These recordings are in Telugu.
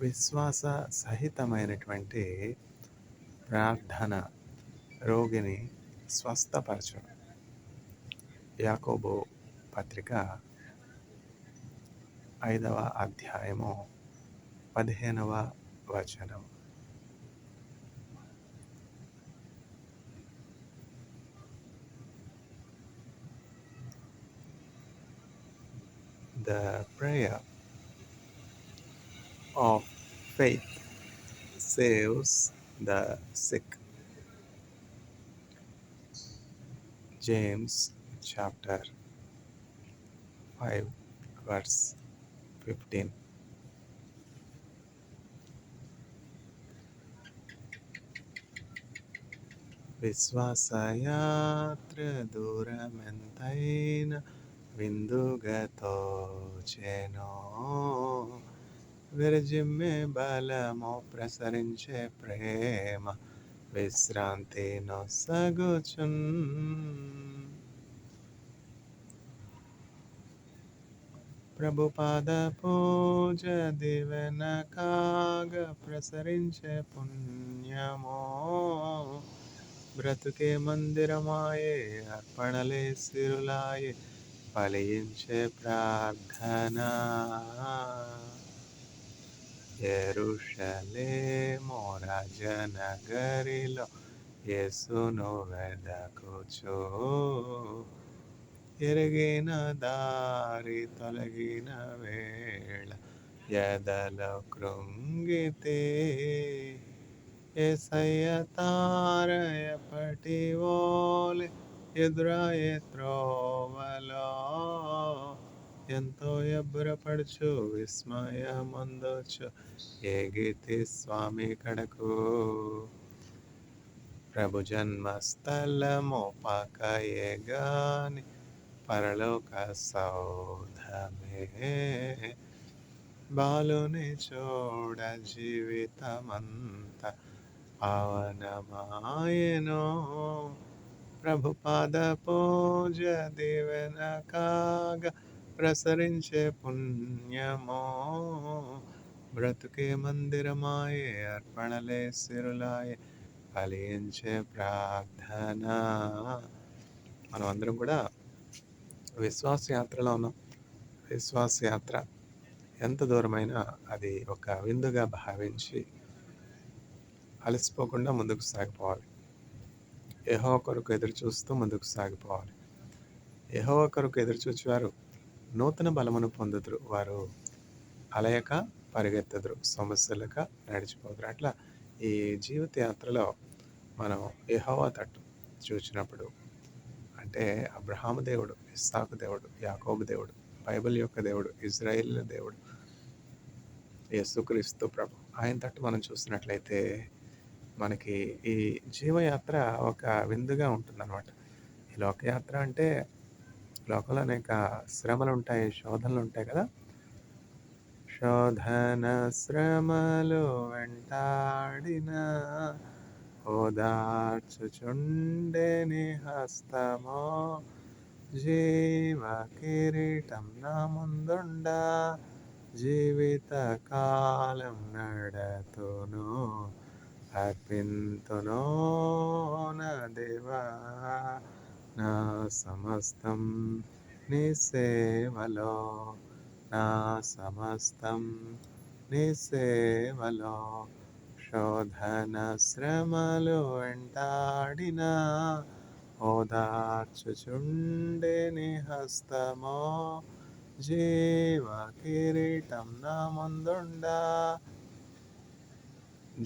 విశ్వాస సహితమైనటువంటి ప్రార్థన రోగిని స్వస్థపరచును. యాకోబు పత్రిక 5వ అధ్యాయము 15వ వచనం. The prayer of faith saves the sick. James chapter 5 verse 15. విశ్వాసయాత్ర దూరమెంతైన విందుగా తోచెనో, విరజిమ్మే బలము ప్రసరించే ప్రేమ విశ్రాంతి నొసగుచున్. ప్రభుపాద పూజ దివెన కాగ ప్రసరించే పుణ్యమో, బ్రతుకే మందిరమాయే అర్పణలే సిరులాయే ఫలించే ప్రార్థన. యెరూషలేము రాజనగరిలో యేసును వెదకుచు, ఎరిగిన దారి తొలగిన వేళ ఎదలో కృంగితే, యేసయ్య తార ఎప్పటి వోలె ఎదురాయే త్రోవలో, ఎంతో ఎబ్బురపడుచు విస్మయమందొచ్చు ఏగితి స్వామి కడకు. ప్రభు జన్మస్థలము పాకయే గాని పరలోక సౌధమే, బాలుని చూడ జీవితమంతా పావనమాయెను. ప్రభుపాద పూజ దివెన కాగా ప్రసరించే పుణ్యమో, బ్రతుకే మందిరమాయే అర్పణలే సిరులాయే ఫలించే ప్రార్థన. మనం అందరం కూడా విశ్వాస యాత్రలో ఉన్నాం. విశ్వాస యాత్ర ఎంత దూరమైనా అది ఒక విందుగా భావించి అలసిపోకుండా ముందుకు సాగిపోవాలి. యెహోవా కొరకు ఎదురు చూస్తూ ముందుకు సాగిపోవాలి. యెహోవా కొరకు ఎదురు చూచువారు నూతన బలమును పొందుదురు, వారు అలయక పరిగెత్తుదురు, సమస్యలక నడిచిపోదురు. అట్లా ఈ జీవిత యాత్రలో మనం యెహోవా తట్టు చూచినప్పుడు, అంటే అబ్రహాము దేవుడు, ఇస్సాకు దేవుడు, యాకోబు దేవుడు, బైబిల్ యొక్క దేవుడు, ఇజ్రాయేల్ దేవుడు, యేసుక్రీస్తు ప్రభు, ఆయన తట్టు మనం చూసినట్లయితే మనకి ఈ జీవయాత్ర ఒక విందుగా ఉంటుందన్నమాట. ఈ లోకయాత్ర అంటే లోకంలో అనేక శ్రమలు ఉంటాయి, శోధనలు ఉంటాయి కదా. శోధన శ్రమలు వెంటాడిన ఓదార్చుచుండెని హస్తమో, జీవ కిరీటం నా ముందుండా జీవిత కాలం నడతును, అర్పింతునో నా దేవా నా సమస్తం నీ సేవలో, నా సమస్తం నీ సేవలో. శోధన శ్రమలు వెంటాడిన ఓదార్చుచుండెని హస్తమో, జీవ కిరీటం నా ముందుండా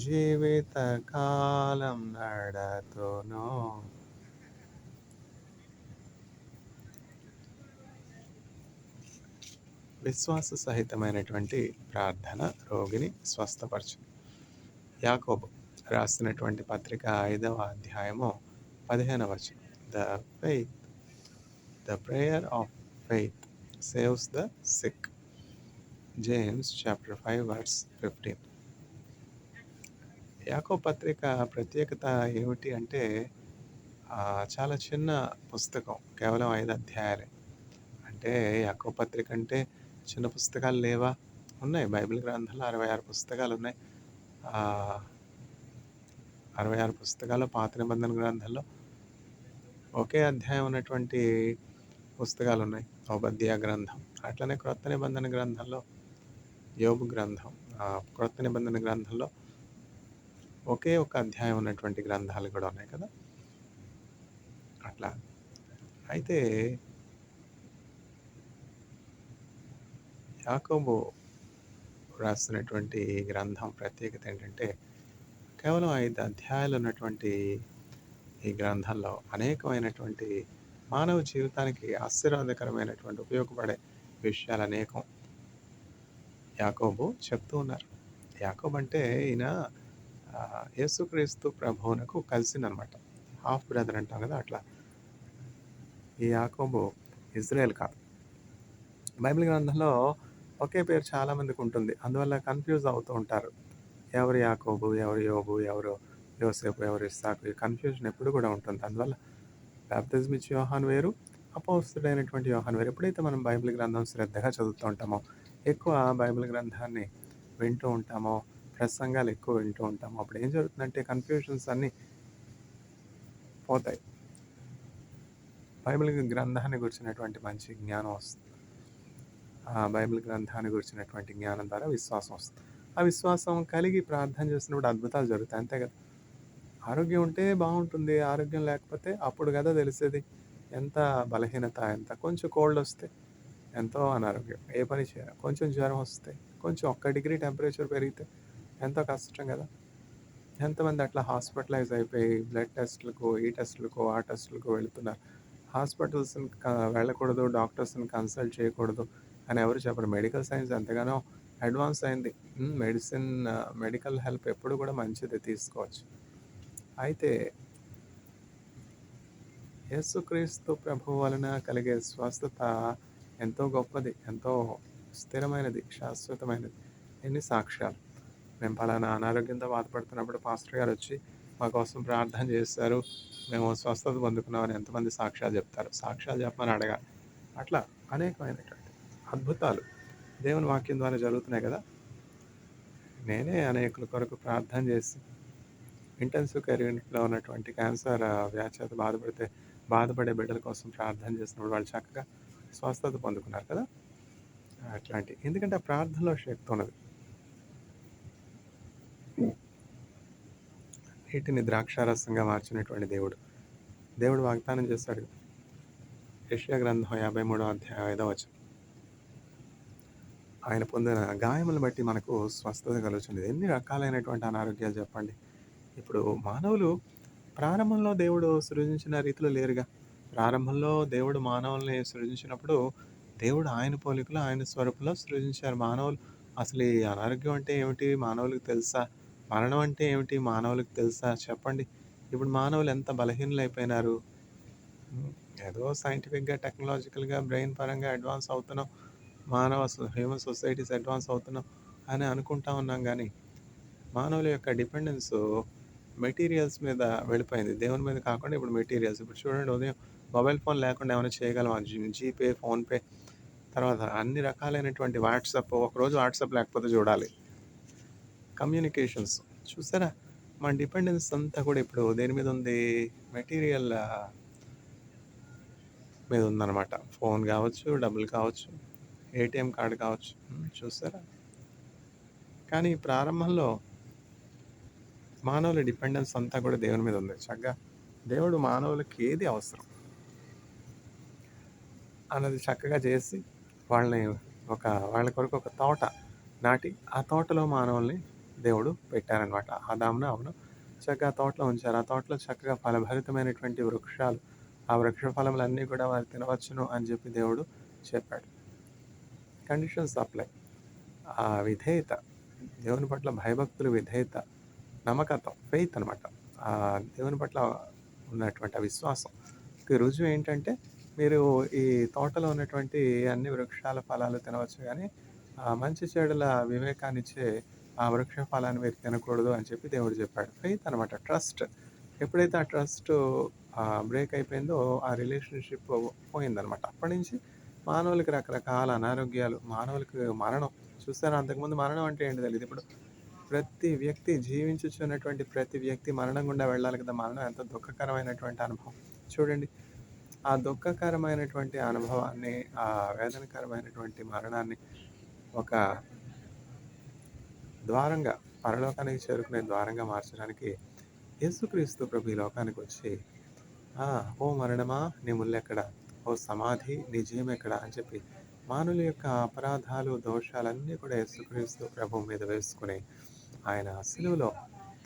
జీవిత కాలం నడతును. విశ్వాస సహితమైనటువంటి ప్రార్థన రోగిని స్వస్థపరచు. యాకోబు రాసినటువంటి పత్రిక 5వ అధ్యాయము 15వ వచనం. The prayer of faith saves the sick. James chapter 5 verse 15. యాకోబు పత్రిక ప్రత్యేకత ఏమిటి అంటే చాలా చిన్న పుస్తకం, కేవలం 5 అధ్యాయాలే. అంటే యాకోబు పత్రిక అంటే చిన్న పుస్తకాలు లేవా? ఉన్నాయి. బైబిల్ గ్రంథంలో 66 పుస్తకాలున్నాయి. ఆహ్, 66 పుస్తకాల్లో పాత నిబంధన గ్రంథంలో ఒకే అధ్యాయం ఉన్నటువంటి పుస్తకాలున్నాయి. ఓబద్య గ్రంథం. అట్లనే క్రొత్త నిబంధన గ్రంథంలో యోబు గ్రంథం. క్రొత్త నిబంధన గ్రంథంలో ఒకే ఒక అధ్యాయం ఉన్నటువంటి గ్రంథాలు కూడా ఉన్నాయి కదా! అట్లా. అయితే యాకోబు రాసినటువంటి ఈ గ్రంథం ప్రత్యేకత ఏంటంటే, కేవలం 5 అధ్యాయాలు ఉన్నటువంటి ఈ గ్రంథంలో అనేకమైనటువంటి మానవ జీవితానికి ఆశీర్వాదకరమైనటువంటి ఉపయోగపడే విషయాలు అనేకం యాకోబు చెప్తూ ఉన్నారు. యాకోబు అంటే ఈయన యేసుక్రీస్తు ప్రభువునకు కజిన్, హాఫ్ బ్రదర్ అంటాం కదా! అట్లా. ఈ యాకోబు ఇజ్రాయేల్ కాదు. బైబిల్ గ్రంథంలో ఒకే పేరు చాలామందికి ఉంటుంది. అందువల్ల కన్‌ఫ్యూజ్ అవుతూ ఉంటారు. ఎవరు యాకోబు, ఎవరు యోబు, ఎవరు యోసేపు, ఎవరు ఇస్సాకు, ఈ కన్‌ఫ్యూజన్ ఎప్పుడు కూడా ఉంటుంది. అందువల్ల బాప్తిజం ఇచ్చే యోహాను వేరు, అపోస్తలుడైనటువంటి యోహాను వేరు. ఎప్పుడైతే మనం బైబిల్ గ్రంథం శ్రద్ధగా చదువుతూ ఉంటామో, ఎక్కువ బైబిల్ గ్రంథాన్ని వింటూ ఉంటామో, ప్రసంగాలు ఎక్కువ వింటూ ఉంటామో, అప్పుడు ఏం జరుగుతుందంటే కన్‌ఫ్యూజన్స్ అన్నీ పోతాయి. బైబిల్ గ్రంథాన్ని గురించినటువంటి మంచి జ్ఞానం వస్తుంది. ఆ బైబిల్ గ్రంథాన్ని గురించినటువంటి జ్ఞానం ద్వారా విశ్వాసం వస్తుంది. ఆ విశ్వాసం కలిగి ప్రార్థన చేసినప్పుడు అద్భుతాలు జరుగుతాయి. అంతే కదా! ఆరోగ్యం ఉంటే బాగుంటుంది. ఆరోగ్యం లేకపోతే అప్పుడు కదా తెలిసేది ఎంత బలహీనత, ఎంత. కొంచెం కోల్డ్ వస్తే ఎంతో అనారోగ్యం. ఏ పని చేయలేం. కొంచెం జ్వరం వస్తే, కొంచెం 1 డిగ్రీ టెంపరేచర్ పెరిగితే ఎంతో కష్టం కదా! ఎంతమంది అట్లా హాస్పిటలైజ్ అయిపోయి బ్లడ్ టెస్ట్‌లకు, ఈ టెస్ట్‌లకు, ఆ టెస్ట్‌లకు వెళ్తున్నారు. హాస్పిటల్స్‌ని వెళ్ళకూడదు, డాక్టర్స్‌ని కన్సల్ట్ చేయకూడదు అని ఎవరు చెప్పరు. మెడికల్ సైన్స్ ఎంతగానో అడ్వాన్స్ అయింది. మెడికల్ హెల్ప్ ఎప్పుడు కూడా మంచిదే, తీసుకోవచ్చు. అయితే యేసుక్రీస్తు ప్రభువు వలన కలిగే స్వస్థత ఎంతో గొప్పది, ఎంతో స్థిరమైనది, శాశ్వతమైనది. ఎన్ని సాక్ష్యాలు! మేము పలానా అనారోగ్యంతో బాధపడుతున్నప్పుడు పాస్టర్ గారు వచ్చి మా కోసం ప్రార్థన చేశారు, మేము స్వస్థత పొందుకున్నామని ఎంతమంది సాక్ష్యాలు చెప్తారు. సాక్ష్యాలు చెప్పమని అడగాలి. అట్లా అనేకమైనటువంటి అద్భుతాలు దేవుని వాక్యం ద్వారా జరుగుతున్నాయి కదా! నేనే అనేకుల కొరకు ప్రార్థన చేసి ఇంటెన్సివ్ కేర్ యూనిట్‌లో ఉన్నటువంటి క్యాన్సర్ వ్యాధి చేత బాధపడే బిడ్డల కోసం ప్రార్థన చేసినప్పుడు వాళ్ళు చక్కగా స్వస్థత పొందుకున్నారు కదా! ఎందుకంటే ఆ ప్రార్థనలో శక్తి ఉన్నది. నీటిని ద్రాక్షారసంగా మార్చినటువంటి దేవుడు వాగ్దానం చేశాడు. యెషయా గ్రంథం 53వ అధ్యాయం 5వ వచనం. ఆయన పొందిన గాయములను బట్టి మనకు స్వస్థత కలుగుతుంది. ఎన్ని రకాలైనటువంటి అనారోగ్యాలు చెప్పండి. ఇప్పుడు మానవులు ప్రారంభంలో దేవుడు సృజించిన రీతిలో లేరుగా. ప్రారంభంలో దేవుడు మానవుల్ని సృజించినప్పుడు దేవుడు ఆయన పోలికలో, ఆయన స్వరూపంలో సృజించారు. మానవులు అసలు ఈ అనారోగ్యం అంటే ఏమిటి మానవులకు తెలుసా? మరణం అంటే ఏమిటి మానవులకు తెలుసా? చెప్పండి. ఇప్పుడు మానవులు ఎంత బలహీనులైపోయినారు. ఏదో సైంటిఫిక్‌గా, టెక్నాలజికల్‌గా, బ్రెయిన్ పరంగా అడ్వాన్స్ అవుతున్నాం. హ్యూమన్ సొసైటీస్ అడ్వాన్స్ అవుతున్నాం అని అనుకుంటా ఉన్నాం గానీ, మానవుల యొక్క డిపెండెన్సు మెటీరియల్స్ మీద వెళ్ళిపోయింది. దేవుని మీద కాకుండా ఇప్పుడు మెటీరియల్స్. ఇప్పుడు చూడండి, ఉదయం మొబైల్ ఫోన్ లేకుండా ఏమైనా చేయగలమా? జీపే, ఫోన్‌పే, తర్వాత అన్ని రకాలైనటువంటి వాట్సాప్. ఒకరోజు వాట్సాప్ లేకపోతే చూడాలి. కమ్యూనికేషన్స్ చూసారా? మన డిపెండెన్స్ అంతా కూడా ఇప్పుడు దేని మీద ఉంది? మెటీరియల్ మీద ఉందన్నమాట. ఫోన్ కావచ్చు, డబ్బులు కావచ్చు, ఏటీఎం కార్డ్ కావచ్చు. చూసారా? కానీ ప్రారంభంలో మానవుల డిపెండెన్స్ అంతా కూడా దేవుని మీద ఉంది. చక్కగా దేవుడు మానవులకి ఏది అవసరం అన్నది చక్కగా చేసి వాళ్ళ కొరకు ఒక తోట నాటి ఆ తోటలో మానవుల్ని దేవుడు పెట్టారనమాట. ఆదామును అవును చక్కగా తోటలో ఉంచారు. ఆ తోటలో చక్కగా ఫలభరితమైనటువంటి వృక్షాలు, ఆ వృక్ష ఫలములన్నీ కూడా వారు తినవచ్చును అని చెప్పి దేవుడు చెప్పాడు. Conditions apply. ఆ విధేయత, దేవుని పట్ల భయభక్తులు, విధేయత, నమ్మకత్వం, ఫెయిత్ అనమాట. ఆ దేవుని పట్ల ఉన్నటువంటి విశ్వాసంకి రుజువు ఏంటంటే, మీరు ఈ తోటలో ఉన్నటువంటి అన్ని వృక్షాల ఫలాలు తినవచ్చు కానీ మంచి చెడుల వివేకాన్నిచ్చే ఆ వృక్ష ఫలాన్ని మీరు తినకూడదు అని చెప్పి దేవుడు చెప్పాడు. ఫెయిత్ అనమాట, ట్రస్ట్. ఎప్పుడైతే ఆ ట్రస్ట్ బ్రేక్ అయిపోయిందో ఆ రిలేషన్షిప్ పోయిందనమాట. అప్పటి నుంచి మానవులకి రకరకాల అనారోగ్యాలు, మానవులకి మరణం చూసారా? అంతకుముందు మరణం అంటే ఏంటో తెలీదు. ఇప్పుడు ప్రతి వ్యక్తి జీవించుచున్నటువంటి ప్రతి వ్యక్తి మరణం గుండా వెళ్ళాలి కదా! మరణం ఎంత దుఃఖకరమైనటువంటి అనుభవం. చూడండి. ఆ దుఃఖకరమైనటువంటి అనుభవాన్ని, ఆ వేదనకరమైనటువంటి మరణాన్ని ఒక ద్వారంగా, పరలోకానికి చేరుకునే ద్వారంగా మార్చడానికి యేసుక్రీస్తు ప్రభు ఈ లోకానికొచ్చి, "ఓ మరణమా నీ ముల్లెక్కడ? ఓ సమాధి నీ జయమెక్కడ?" అని చెప్పి మానవుల యొక్క అపరాధాలు, దోషాలన్నీ కూడా యేసుక్రీస్తు ప్రభు మీద వేసుకొని, ఆయన సిలువలో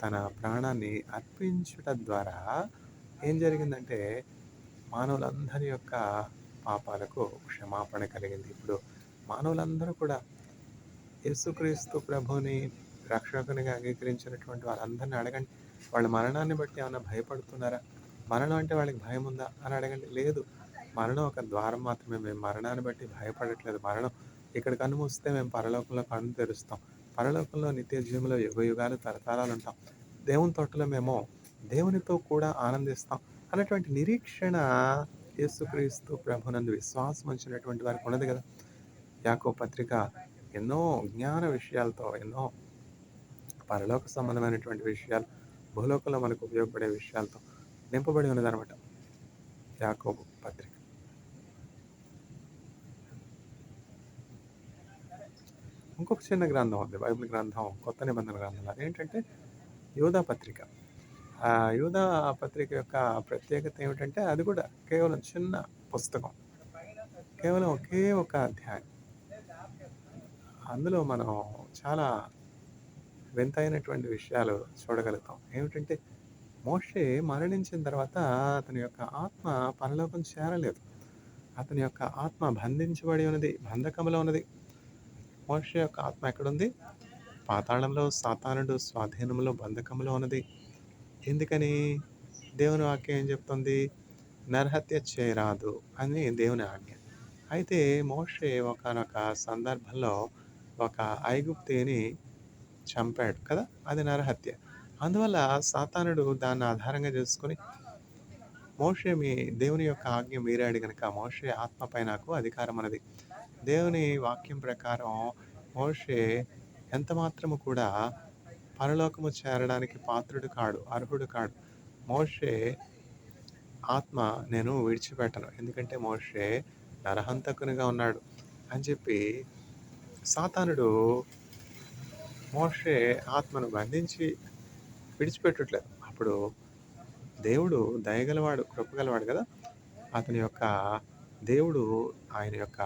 తన ప్రాణాన్ని అర్పించుట ద్వారా ఏం జరిగిందంటే, మానవులందరి యొక్క పాపాలకు క్షమాపణ కలిగింది. ఇప్పుడు మానవులందరూ కూడా యేసుక్రీస్తు ప్రభుని రక్షకునిగా అంగీకరించినటువంటి వారందరిని అడగండి. వాళ్ళ మరణాన్ని బట్టి ఏమన్నా భయపడుతున్నారా? మరణం అంటే వాళ్ళకి భయం ఉందా అని అడగండి. లేదు. మరణం ఒక ద్వారం మాత్రమే. మేము మరణాన్ని బట్టి భయపడట్లేదు. మరణం ఇక్కడ కన్ను మూస్తే మేము పరలోకంలో కన్ను తెరుస్తాం. పరలోకంలో నిత్య జీవంలో యుగయుగాలు తరతరాలు ఉంటాం. దేవుని తోటలో మేము దేవునితో కూడా ఆనందిస్తాం అన్నటువంటి నిరీక్షణ యేసుక్రీస్తు ప్రభునందు విశ్వాసం ఉంచినటువంటి వారికి ఉన్నది కదా. యాకోబు పత్రిక ఎన్నో జ్ఞాన విషయాలతో, ఎన్నో పరలోక సంబంధమైనటువంటి విషయాలు, భూలోకంలో మనకు ఉపయోగపడే విషయాలతో నింపబడి ఉన్నదనమాట యాకోబు పత్రిక. ఇంకొక చిన్న గ్రంథం ఉంది, బైబిల్ గ్రంథం, కొత్త నిబంధన గ్రంథం. అదేంటంటే యూదా పత్రిక. ఆ యూదా పత్రిక యొక్క ప్రత్యేకత ఏమిటంటే, అది కూడా కేవలం చిన్న పుస్తకం, కేవలం ఒకే ఒక అధ్యాయం. అందులో మనం చాలా వింతైనటువంటి విషయాలు చూడగలుగుతాం. ఏమిటంటే, మోషే మరణించిన తర్వాత అతని యొక్క ఆత్మ పరలోకం చేరలేదు. అతని యొక్క ఆత్మ బంధించబడి ఉన్నది, బంధకంలో ఉన్నది. మోషే యొక్క ఆత్మ ఎక్కడుంది? పాతాళంలో, సాతానుడు స్వాధీనంలో, బంధకంలో ఉన్నది. ఎందుకని? దేవుని వాక్యం ఏం చెప్తుంది? నరహత్య చేయరాదు అని దేవుని ఆజ్ఞ. అయితే మోషే ఒకానొక సందర్భంలో ఒక ఐగుప్తీయుని చంపాడు కదా, అది నరహత్య. అందువల్ల సాతానుడు దాన్ని ఆధారంగా చేసుకొని, మోషే దేవుని యొక్క ఆజ్ఞ మీరాడు గనుక మోషే ఆత్మపై నాకు అధికారం అన్నది. దేవుని వాక్యం ప్రకారం మోషే ఎంత మాత్రము కూడా పరలోకము చేరడానికి పాత్రుడు కాడు, అర్హుడు కాడు. మోషే ఆత్మ నేను విడిచిపెట్టను, ఎందుకంటే మోషే నరహంతకునిగా ఉన్నాడు అని చెప్పి సాతానుడు మోషే ఆత్మను బంధించి విడిచిపెట్టట్లేదు. అప్పుడు దేవుడు దయగలవాడు, కృపగలవాడు కదా. అతని యొక్క దేవుడు, ఆయన యొక్క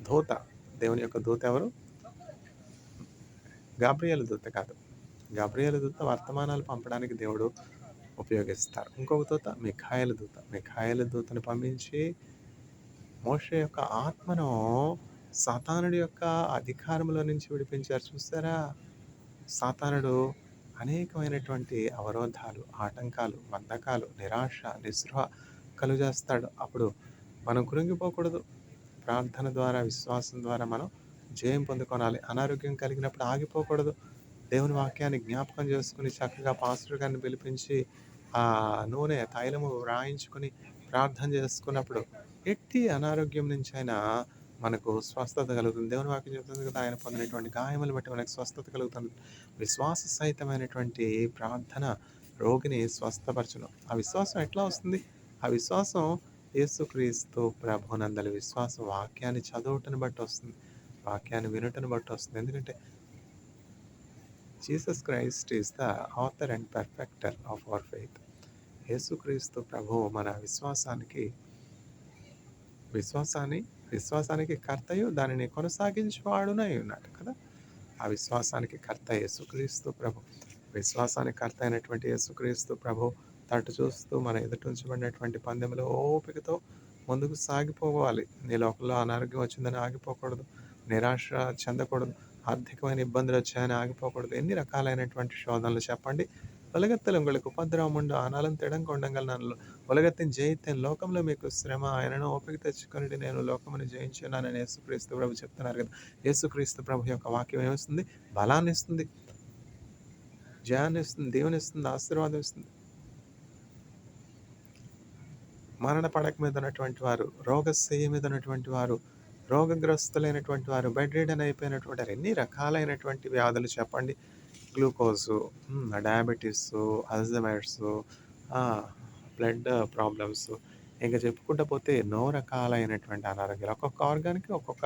దూత, దేవుని యొక్క దూత ఎవరు? గాబ్రియేలు దూత కాదు. గాబ్రియేలు దూత వర్తమానాలు పంపడానికి దేవుడు ఉపయోగిస్తారు. ఇంకొక దూత మిఖాయేలు దూత. మిఖాయేలు దూతను పంపించి మోషే యొక్క ఆత్మను సాతానుడి యొక్క అధికారంలో నుంచి విడిపించారు. చూసారా? సాతానుడు అనేకమైనటువంటి అవరోధాలు, ఆటంకాలు, బంధకాలు, నిరాశ, నిస్పృహ కలుగజేస్తాడు. అప్పుడు మనం కృంగిపోకూడదు. ప్రార్థన ద్వారా, విశ్వాసం ద్వారా మనం జయం పొందుకోనాలి. అనారోగ్యం కలిగినప్పుడు ఆగిపోకూడదు. దేవుని వాక్యాన్ని జ్ఞాపకం చేసుకుని చక్కగా పాస్టర్ గారిని పిలిపించి ఆ నూనె, తైలము రాయించుకొని ప్రార్థన చేసుకున్నప్పుడు ఎట్టి అనారోగ్యం నుంచి అయినా మనకు స్వస్థత కలుగుతుంది. దేవుని వాక్యం చెప్తుంది కదా, ఆయన పొందినటువంటి గాయములు బట్టి మనకు స్వస్థత కలుగుతుంది. విశ్వాస సహితమైనటువంటి ప్రార్థన రోగిని స్వస్థపరచును. ఆ విశ్వాసం ఎట్లా వస్తుంది? ఆ విశ్వాసం యేసుక్రీస్తు ప్రభునందలి విశ్వాసం వాక్యాన్ని చదవటను బట్టి వస్తుంది, వాక్యాన్ని వినటను బట్టి వస్తుంది. ఎందుకంటే Jesus Christ is the author and perfecter of our faith. యేసుక్రీస్తు ప్రభువు మన విశ్వాసానికి కర్తయు దానిని కొనసాగించువాడునై ఉన్నాడు కదా. ఆ విశ్వాసానికి కర్త యేసుక్రీస్తు ప్రభు. విశ్వాసానికి కర్త అయినటువంటి యేసుక్రీస్తు ప్రభు తట్టు చూస్తూ మన ఎదుట ఉంచబడినటువంటి పందెంలో ఓపికతో ముందుకు సాగిపోవాలి. నీ లోకంలో అనారోగ్యం వచ్చిందని ఆగిపోకూడదు, నిరాశ చెందకూడదు, ఆర్థికమైన ఇబ్బందులు వచ్చాయని ఆగిపోకూడదు. ఎన్ని రకాలైనటువంటి శోధనలు చెప్పండి. உலகத்தில் உங்களுக்கு ఉపద్రవం ఉండు, ఆనాలం తెడంకొండంగల్ నన్ను ఉలగత్తిని జయిత్తేను, లోకంలో మీకు శ్రమ, ఆయనను ఓపిక తెచ్చుకొని నేను లోకముని జయించున్నానని యేసుక్రీస్తు ప్రభు చెప్తున్నారు కదా. యేసుక్రీస్తు ప్రభు యొక్క వాక్యం ఏమిస్తుంది? బలాన్ని ఇస్తుంది, జయాన్ని ఇస్తుంది, దేవుని ఇస్తుంది, ఆశీర్వాదం ఇస్తుంది. మరణ పడక మీద ఉన్నటువంటి వారు, రోగశయ్య మీద ఉన్నటువంటి వారు రోగగ్రస్తులైనటువంటి వారు, బెడ్ రిడెన్ అయిపోయినటువంటి వారు, ఎన్ని రకాలైనటువంటి వ్యాధులు చెప్పండి. గ్లూకోజు, డయాబెటిసు, అల్జీమర్సు, బ్లడ్ ప్రాబ్లమ్స్, ఇంక చెప్పుకుంటూ పోతే ఎన్నో రకాలైనటువంటి అనారోగ్యాలు. ఒక్కొక్క ఆర్గాన్‌కి ఒక్కొక్క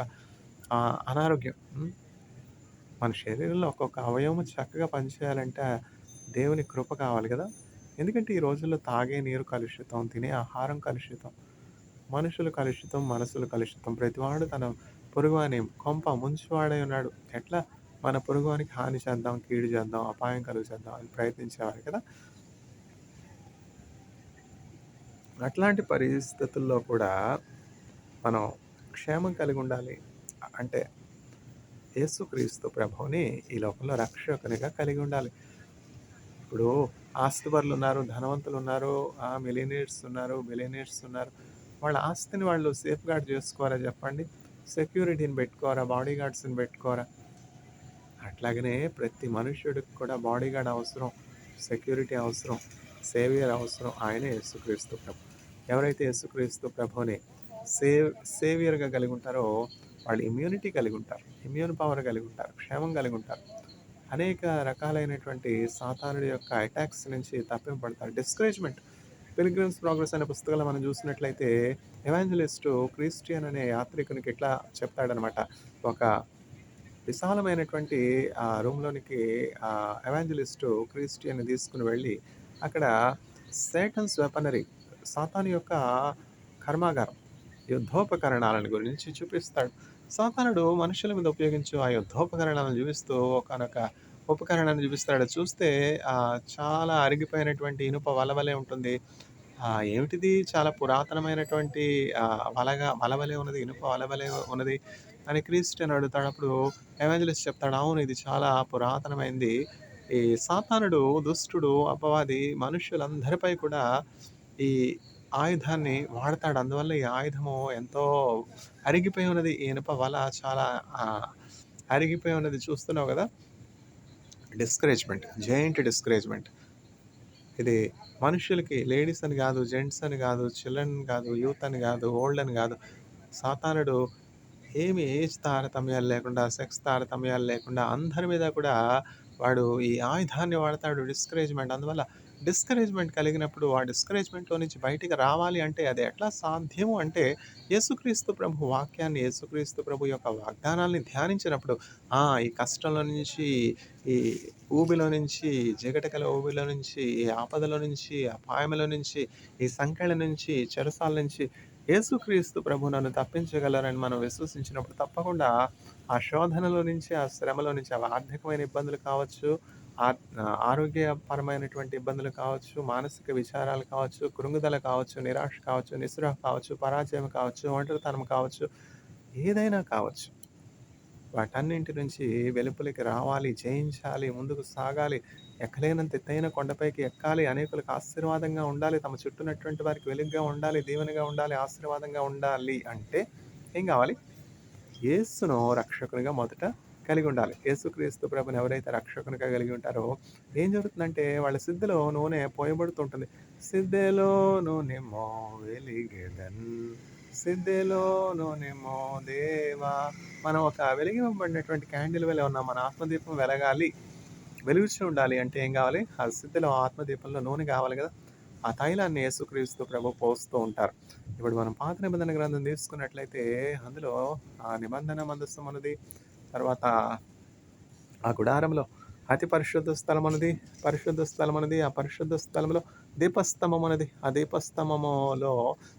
అనారోగ్యం. మన శరీరంలో ఒక్కొక్క అవయవం చక్కగా పనిచేయాలంటే దేవుని కృప కావాలి కదా! ఎందుకంటే ఈ రోజుల్లో తాగే నీరు కలుషితం, తినే ఆహారం కలుషితం, మనుషులు కలుషితం, మనసులు కలుషితం. ప్రతివాడు తన పొరుగువాని కొంప ముంచువాడై ఉన్నాడు. ఎట్లా మన పొరుగువానికి హాని చేద్దాం, కీడు చేద్దాం, అపాయం కలుగచేద్దాం అని ప్రయత్నించేవారు కదా! అట్లాంటి పరిస్థితుల్లో కూడా మనం క్షేమం కలిగి ఉండాలి. అంటే యేసుక్రీస్తు ప్రభువుని ఈ లోకంలో రక్షకునిగా కలిగి ఉండాలి. ఇప్పుడు ఆస్తిపరులున్నారు, ధనవంతులున్నారు, మిలియనీర్స్ ఉన్నారు, బిలియనీర్స్ ఉన్నారు. వాళ్ళ ఆస్తిని వాళ్ళు సేఫ్‌గార్డ్ చేసుకోరా చెప్పండి? సెక్యూరిటీని పెట్టుకోరా? బాడీగార్డ్స్‌ని పెట్టుకోరా? అట్లాగనే ప్రతి మనుష్యుడికి కూడా బాడీగార్డ్ అవసరం, సెక్యూరిటీ అవసరం, సేవియర్ అవసరం. ఆయనే యేసుక్రీస్తు ప్రభు. ఎవరైతే యేసుక్రీస్తు ప్రభువుని సేవియర్‌గా కలిగి ఉంటారో వాళ్ళు ఇమ్యూనిటీ కలిగి ఉంటారు. ఇమ్యూన్ పవర్ కలిగి ఉంటారు. క్షేమం కలిగి ఉంటారు. అనేక రకాలైనటువంటి సాతానుడి యొక్క అటాక్స్ నుంచి తప్పింపబడతారు. డిస్కరేజ్‌మెంట్. 'పిల్గ్రిమ్స్ ప్రోగ్రెస్' అనే పుస్తకంలో మనం చూసినట్లయితే ఎవాంజలిస్టు క్రిస్టియన్ అనే యాత్రికునికి ఇట్లా చెప్తాడనమాట. ఒక విశాలమైనటువంటి రూమ్‌లోనికి ఎవాంజలిస్టు క్రిస్టియన్‌ని తీసుకొని వెళ్ళి అక్కడ సేటన్స్ వెపనరీ, సాతాను యొక్క కర్మాగారం, యుద్ధోపకరణాలను గురించి చూపిస్తాడు. సాతానుడు మనుషుల మీద ఉపయోగించు ఆ యుద్ధోపకరణాలను చూపిస్తూ ఒకానొక ఉపకరణాన్ని చూపిస్తాడు. చూస్తే చాలా అరిగిపోయినటువంటి ఇనుప వలవలే ఉంటుంది. ఏమిటిది చాలా పురాతనమైనటువంటి వలవలే ఉన్నది, ఇనుప వలవలే ఉన్నది అని క్రిస్టియన్ అడుగుతాడు. అప్పుడు ఎవాంజలిస్ట్ చెప్తాడు, అవును ఇది చాలా పురాతనమైంది. ఈ సాతానుడు, దుష్టుడు, అపవాది మనుష్యులందరిపై కూడా ఈ ఆయుధాన్ని వాడతాడు. అందువల్ల ఈ ఆయుధము ఎంతో అరిగిపోయి ఉన్నది. ఈ ఇనుప వల చాలా అరిగిపోయి ఉన్నది. చూస్తున్నావు గదా! Discouragement, giant discouragement. ఇది మనుషులకి లేడీస్ అని గాదు, జెంట్స్ అని గాదు, చిల్డ్రన్ గాదు, యూత్ అని గాదు, ఓల్డ్ అని గాదు. సాతానుడు ఏమి ఏజ్ తారతమ్యాలు లేకుండా, సెక్స్ తారతమ్యాలు లేకుండా అందరి మీద కూడా వాడు ఈ ఆయుధాన్ని వాడతాడు, డిస్కరేజ్‌మెంట్. అందువల్ల డిస్కరేజ్‌మెంట్ కలిగినప్పుడు ఆ డిస్కరేజ్‌మెంట్‌లో నుంచి బయటికి రావాలి అంటే అది ఎట్లా సాధ్యము అంటే యేసుక్రీస్తు ప్రభు వాక్యాన్ని, యేసుక్రీస్తు ప్రభు యొక్క వాగ్దానాల్ని ధ్యానించినప్పుడు ఈ కష్టంలో నుంచి, ఈ ఊబిలో నుంచి, జిగటగల ఊబిలో నుంచి, ఈ ఆపదలో నుంచి, అపాయములో నుంచి, ఈ సంకెళ్ళ నుంచి, చెరసాల నుంచి యేసుక్రీస్తు ప్రభు నన్ను తప్పించగలరని మనం విశ్వసించినప్పుడు తప్పకుండా ఆ శోధనలో నుంచి, ఆ శ్రమలో నుంచి, అవి ఆర్థికమైన ఇబ్బందులు కావచ్చు, ఆరోగ్యపరమైనటువంటి ఇబ్బందులు కావచ్చు, మానసిక విచారాలు కావచ్చు, కృంగుదల కావచ్చు, నిరాశ కావచ్చు, నిస్పృహ కావచ్చు, పరాజయం కావచ్చు, ఒంటరితనం కావచ్చు, ఏదైనా కావచ్చు. వాటన్నింటి నుంచి వెలుపలికి రావాలి, జయించాలి, ముందుకు సాగాలి, ఎక్కలేనంత ఎత్తైన కొండపైకి ఎక్కాలి, అనేకులకు ఆశీర్వాదంగా ఉండాలి, తమ చుట్టూ ఉన్నటువంటి వారికి వెలుగుగా ఉండాలి, దీవెనగా ఉండాలి, ఆశీర్వాదంగా ఉండాలి అంటే ఏం కావాలి? యేసును రక్షకునిగా మొదట కలిగి ఉండాలి. యేసుక్రీస్తు ప్రభుని ఎవరైతే రక్షకునిగా కలిగి ఉంటారో ఏం జరుగుతుందంటే వాళ్ళ సిద్ధలో నూనె పోయబడుతుంటుంది. సిద్ధెలో నూనెమో వెలిగెదన్, సిద్ధెలో నూనెమో దేవా. మనం ఒక వెలిగింపబడినటువంటి క్యాండిల్ వలె ఉన్నాం. మన ఆత్మదీపం వెలగాలి, వెలుగుచూ ఉండాలి అంటే ఏం కావాలి? ఆ సిద్ధలో ఆత్మదీపంలో నూనె కావాలి కదా! ఆ తైలాన్ని యేసుక్రీస్తు ప్రభు పోస్తూ ఉంటారు. ఇప్పుడు మనం పాత నిబంధన గ్రంథం తీసుకున్నట్లయితే అందులో ఆ నిబంధన మందసం ఉన్నది. తర్వాత ఆ గుడారంలో అతి పరిశుద్ధ స్థలం ఉన్నది, పరిశుద్ధ స్థలం ఉన్నది. ఆ పరిశుద్ధ స్థలంలో దీపస్తంభం ఉన్నది. ఆ దీపస్తంభములో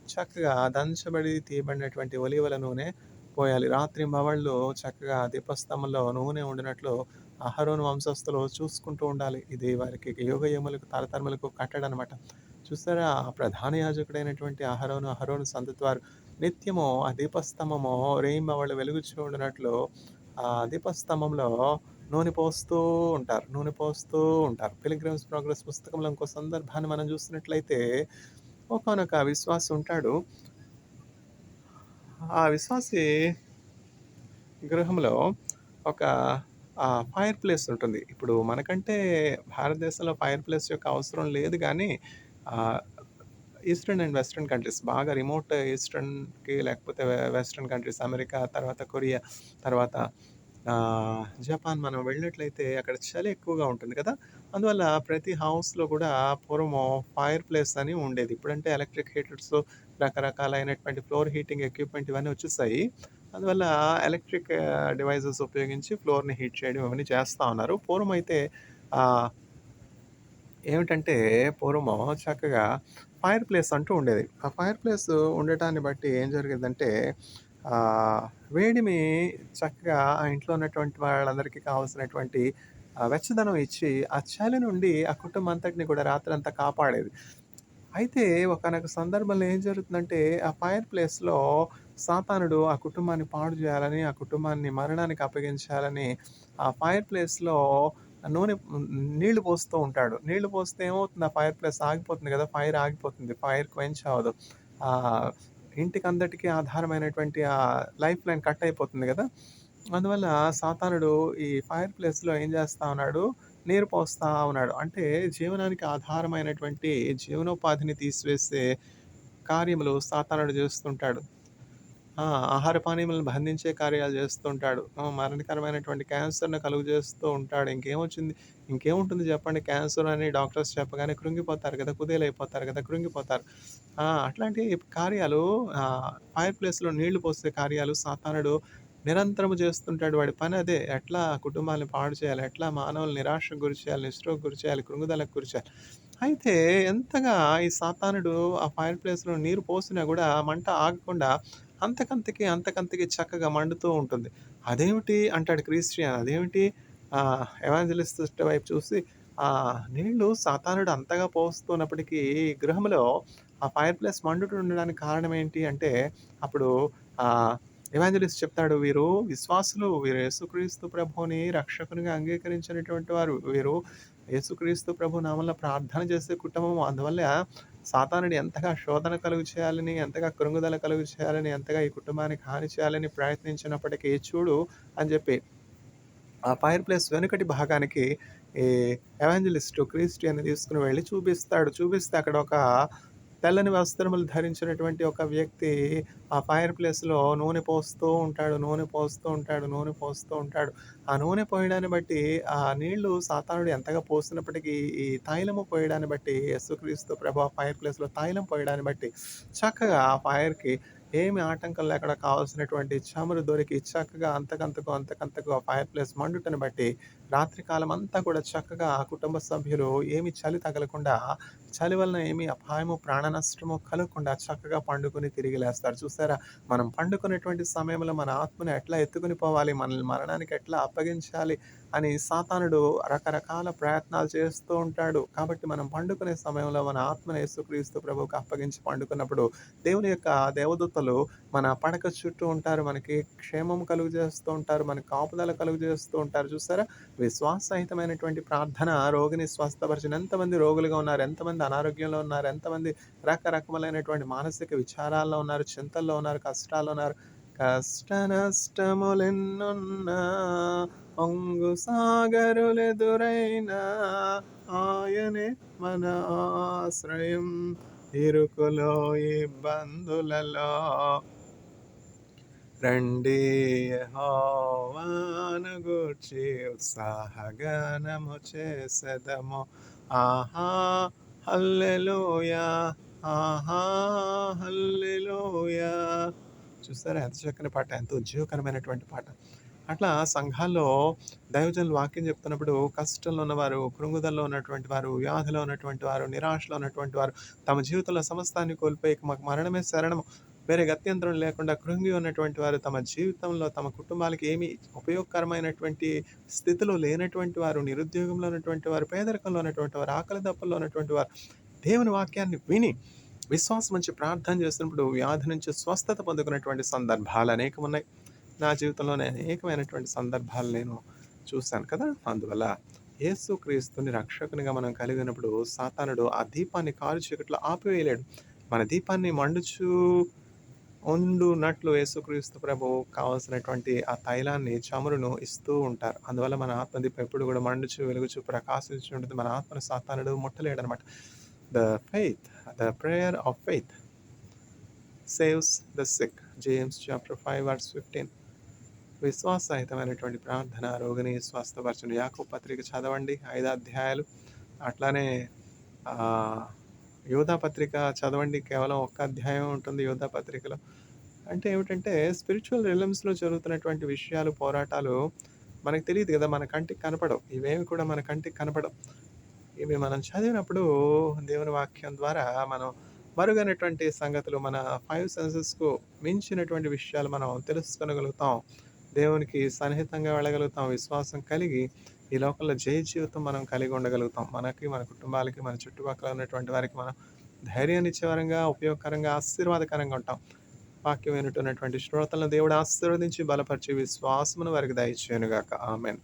చక్కగా దంచబడి తీయబడినటువంటి ఒలీవల నూనె పోయాలి. రాత్రింబవళ్ళు చక్కగా దీపస్తంభంలో నూనె ఉండినట్లు అహరోను వంశస్థులు చూసుకుంటూ ఉండాలి. ఇది వారికి యుగయుగములకు తరతరములకు కట్టడనమాట. చూసారా? ఆ ప్రధాన యాజకుడైనటువంటి అహరోను సంతతి వారు నిత్యము ఆ దీపస్తంభము రేయింబవళ్ళు వెలుగుచూ ఉండినట్లు ఆ దీపస్తంభంలో నూనె పోస్తూ ఉంటారు. నూనె పోస్తూ ఉంటారు. 'పిల్గ్రిమ్స్ ప్రోగ్రెస్' పుస్తకంలో ఇంకో సందర్భాన్ని మనం చూసినట్లయితే ఒకానొక విశ్వాసి ఉంటాడు. ఆ విశ్వాసి గృహంలో ఒక ఫైర్ ప్లేస్ ఉంటుంది. ఇప్పుడు మనకంటే భారతదేశంలో ఫైర్ ప్లేస్ యొక్క అవసరం లేదు గానీ, ఆహ్, ఈస్టర్న్ అండ్ వెస్టర్న్ కంట్రీస్ బాగా రిమోట్ ఈస్టర్న్‌కి లేకపోతే వెస్టర్న్ కంట్రీస్ అమెరికా, తర్వాత కొరియా, తర్వాత జపాన్ మనం వెళ్ళినట్లయితే అక్కడ చలి ఎక్కువగా ఉంటుంది కదా! అందువల్ల ప్రతి హౌస్‌లో కూడా పూర్వము ఫైర్ ప్లేస్ అని ఉండేది. ఇప్పుడంటే ఎలక్ట్రిక్ హీటర్స్, రకరకాలైనటువంటి ఫ్లోర్ హీటింగ్ ఎక్విప్‌మెంట్ ఇవన్నీ వచ్చేసాయి. అందువల్ల ఎలక్ట్రిక్ డివైసెస్ ఉపయోగించి ఫ్లోర్‌ని హీట్ చేయడం ఇవన్నీ చేస్తా ఉన్నారు. పూర్వమైతే ఆహ్, ఏమిటంటే పూర్వము చక్కగా ఫైర్ ప్లేస్ అంటూ ఉండేది. ఆ ఫైర్ ప్లేస్ ఉండటాన్ని బట్టి ఏం జరిగేదంటే ఆహ్, వేడిమి చక్కగా ఆ ఇంట్లో ఉన్నటువంటి వాళ్ళందరికీ కావాల్సినటువంటి వెచ్చదనం ఇచ్చి, ఆ చలి నుండి ఆ కుటుంబం అంతటిని కూడా రాత్రంతా కాపాడేది. అయితే ఒకానొక సందర్భంలో ఏం జరుగుతుందంటే, ఆ ఫైర్ ప్లేస్‌లో సాతానుడు ఆ కుటుంబాన్ని పాడు జేయాలని, ఆ కుటుంబాన్ని మరణానికి అప్పగించాలని, ఆ ఫైర్ ప్లేస్‌లో నూనె నీళ్లు పోస్తూ ఉంటాడు. నీళ్లు పోస్తే ఏమవుతుంది? ఆ ఫైర్ ప్లేస్ ఆగిపోతుంది గదా! ఫైర్ ఆగిపోతుంది. ఫైర్ క్వెంచ్ అవ్వదు. ఆహ్, ఇంటికంతటికి ఆధారమైనటువంటి ఆ లైఫ్ లైన్ కట్ అయిపోతుంది గదా! అందువల్ల సాతానుడు ఈ ఫైర్ ప్లేస్‌లో ఏం జేస్తా ఉన్నాడు? నీరు పోస్తా ఉన్నాడు. అంటే జీవనానికి ఆధారమైనటువంటి జీవనోపాధిని తీసివేసే కార్యములు సాతానుడు చేస్తుంటాడు. ఆ! ఆహార పానీయాలను బంధించే కార్యాలు చేస్తుంటాడు. మరణకరమైనటువంటి క్యాన్సర్‌ని కలుగజేస్తూ ఉంటాడు. ఇంకేముంటుంది చెప్పండి? క్యాన్సర్ అని డాక్టర్స్ చెప్పగానే కృంగిపోతారు కదా! కుదేలైపోతారు కదా! కృంగిపోతారు. అట్లాంటి కార్యాలు ఫైర్ ప్లేస్‌లో నీళ్లు పోసే కార్యాలు సాతానుడు నిరంతరము చేస్తుంటాడు. వాడి పని అదే. ఎట్లా కుటుంబాన్ని పాడు చేయాలి? ఎట్లా మానవుల్ని నిరాశకు గురి చేయాలి? నిస్పృహకు గురి చేయాలి? కృంగుదలకు గురి చేయాలి? అయితే ఎంతగా ఈ సాతానుడు ఆ ఫైర్ ప్లేస్‌లో నీరు పోసినా గూడా మంట ఆగకుండా అంతకంతకి చక్కగా మండుతూ ఉంటుంది. అదేమిటి అంటాడు క్రిస్టియన్. అదేమిటి ఎవాంజెలిస్ట్ వైపు చూసి నీళ్లు సాతానుడు అంతగా పోస్తున్నప్పటికీ గృహంలో ఆ ఫైర్ ప్లేస్ మండుతూ ఉండడానికి కారణం ఏంటి అంటే అప్పుడు ఆహ్, ఎవాంజెలిస్ట్ చెప్తాడు. వీరు యేసుక్రీస్తు ప్రభువుని రక్షకునిగా అంగీకరించినటువంటి వారు. వీరు యేసుక్రీస్తు ప్రభు నామంలో ప్రార్థన చేసే కుటుంబం. అందువల్ల సాతానుడు ఎంతగా శోధన కలుగు చేయాలని, ఎంతగా కృంగుదల కలుగు చేయాలని, ఎంతగా ఈ కుటుంబానికి హాని చేయాలని ప్రయత్నించినప్పటికీ చూడు అని చెప్పి ఆ ఫైర్ ప్లేస్ వెనుకటి భాగానికి ఈ ఎవాంజలిస్టు క్రిస్టియన్‌ని తీసుకొని వెళ్లి చూపిస్తాడు. చూపిస్తే అక్కడ ఒక తెల్లని వస్త్రములు ధరించినటువంటి ఒక వ్యక్తి ఆ ఫైర్ ప్లేస్‌లో నూనె పోస్తూ ఉంటాడు. నూనె పోస్తూ ఉంటాడు. నూనె పోస్తూ ఉంటాడు. ఆ నూనె పోయడాన్ని బట్టి ఆ నీళ్లు సాతానుడు ఎంతగా పోసినప్పటికీ ఈ తైలము పోయడాన్ని బట్టి యేసుక్రీస్తు ప్రభు ఆ ఫైర్ ప్లేస్‌లో తైలం పోయడాన్ని బట్టి చక్కగా ఆ ఫైర్‌కి ఏమి ఆటంకం లేకుండా కావాల్సినటువంటి చమురు దొరికి చక్కగా అంతకంతకు ఆ ఫైర్ ప్లేస్ మండుటను బట్టి రాత్రి కాలం అంతా కూడా చక్కగా ఆ కుటుంబ సభ్యులు ఏమి చలి తగలకుండా, చలి వలన ఏమి అపాయము, ప్రాణ నష్టము కలగకుండా చక్కగా పండుకొని తిరిగి లేస్తారు. చూసారా? మనం పండుకునేటువంటి సమయంలో మన ఆత్మను ఎట్లా ఎత్తుకొని పోవాలి, మనల్ని మరణానికి ఎట్లా అప్పగించాలి అని సాతానుడు రకరకాల ప్రయత్నాలు చేస్తూ ఉంటాడు. కాబట్టి మనం పండుకునే సమయంలో మన ఆత్మను యేసుక్రీస్తు ప్రభువుకి అప్పగించి పండుకున్నప్పుడు దేవుని యొక్క దేవదూతలు మన పడక చుట్టూ ఉంటారు. మనకి క్షేమం కలుగజేస్తూ ఉంటారు. మనకి కాపుదల కలుగజేస్తూ ఉంటారు. చూసారా? విశ్వాససహితమైనటువంటి ప్రార్థన రోగిని స్వస్థపరిచిన ఎంతమంది రోగులుగా ఉన్నారు? ఎంతమంది అనారోగ్యంలో ఉన్నారు? ఎంతమంది రకరకములైనటువంటి మానసిక విచారాల్లో ఉన్నారు? చింతల్లో ఉన్నారు? కష్టాల్లో ఉన్నారు? కష్ట నష్టములెన్నున్నా పొంగు సాగరులెదురైనా ఆయనే మన ఆశ్రయం. ఇరుకులో ఇబ్బందులలో రండి యెహోవాను గూర్చి ఉత్సాహగానము చేసెదము. ఆహా హల్లెలూయా, ఆహా హల్లెలూయా. చూసారా ఎంత చక్కని పాట, ఎంత ఉజ్జీవకరమైనటువంటి పాట. అట్లా సంఘాల్లో దైవజనులు వాక్యం చెప్తున్నప్పుడు కష్టంలో ఉన్నవారు, కృంగుదలలో ఉన్నటువంటి వారు, వ్యాధిలో ఉన్నటువంటి వారు, నిరాశలో ఉన్నటువంటి వారు, తమ జీవితంలో సమస్తాన్ని కోల్పోయి ఇక మాకు మరణమే శరణము, వేరే గత్యంతరం లేకుండా కృంగి ఉన్నటువంటి వారు, తమ జీవితంలో తమ కుటుంబాలకి ఏమి ఉపయోగకరమైనటువంటి స్థితిలో లేనటువంటి వారు, నిరుద్యోగంలో ఉన్నటువంటి వారు, పేదరికంలో ఉన్నటువంటి వారు, ఆకలి దప్పుల్లో ఉన్నటువంటి వారు, దేవుని వాక్యాన్ని విని విశ్వాసం ఉంచి ప్రార్థన చేసినప్పుడు వ్యాధి నుంచి స్వస్థత పొందుకున్నటువంటి సందర్భాలు అనేకమున్నాయి. నా జీవితంలోనే అనేకమైనటువంటి సందర్భాలు నేను చూశాను కదా! అందువల్ల యేసుక్రీస్తుని రక్షకునిగా మనం కలిగినప్పుడు సాతానుడు ఆ దీపాన్ని కారు చీకట్లో ఆపివేయలేడు. మన దీపాన్ని మండుచూ ఉండునట్లు యేసుక్రీస్తు ప్రభువు కావాల్సినటువంటి ఆ తైలాన్ని, చమురును ఇస్తూ ఉంటారు. అందువల్ల మన ఆత్మదీపం ఎప్పుడు కూడా మండుచు, వెలుగుచు, ప్రకాశించి ఉంటుంది. మన ఆత్మను సాతానుడు ముట్టలేడనమాట. The faith, the prayer of faith saves the sick. James chapter 5 verse 15. విశ్వాసరహితమైనటువంటి ప్రార్థన రోగిని స్వస్థపరచును. యాకోబు పత్రిక చదవండి 5 అధ్యాయాలు. అట్లానే యోధా పత్రిక చదవండి, కేవలం ఒక్క అధ్యాయం ఉంటుంది యోధా పత్రికలో. అంటే ఏమిటంటే స్పిరిచువల్ రిలమ్స్లో జరుగుతున్నటువంటి విషయాలు, పోరాటాలు మనకు తెలియదు కదా, మన కంటికి కనపడవు. ఇవేమి కూడా మన కంటికి కనపడవు. ఇవి మనం చదివినప్పుడు దేవుని వాక్యం ద్వారా మనం మరుగైనటువంటి సంగతులు, మన 5 సెన్సెస్కు మించినటువంటి విషయాలు మనం తెలుసుకోగలుగుతాం. దేవునికి సన్నిహితంగా వెళ్ళగలుగుతాం. విశ్వాసం కలిగి ఈ లోకంలో జయ జీవితం మనం కలిగి ఉండగలుగుతాం. మనకి, మన కుటుంబాలకి, మన చుట్టుపక్కల ఉన్నటువంటి వారికి మనం ధైర్యాన్ని ఇచ్చేవారంగా, ఉపయోగకరంగా, ఆశీర్వాదకరంగా ఉంటాం. వాక్యం వినుతున్నటువంటి శ్రోతలను దేవుడు ఆశీర్వదించి బలపరిచి విశ్వాసమును వారికి దయచేయునుగాక. ఆమేన్.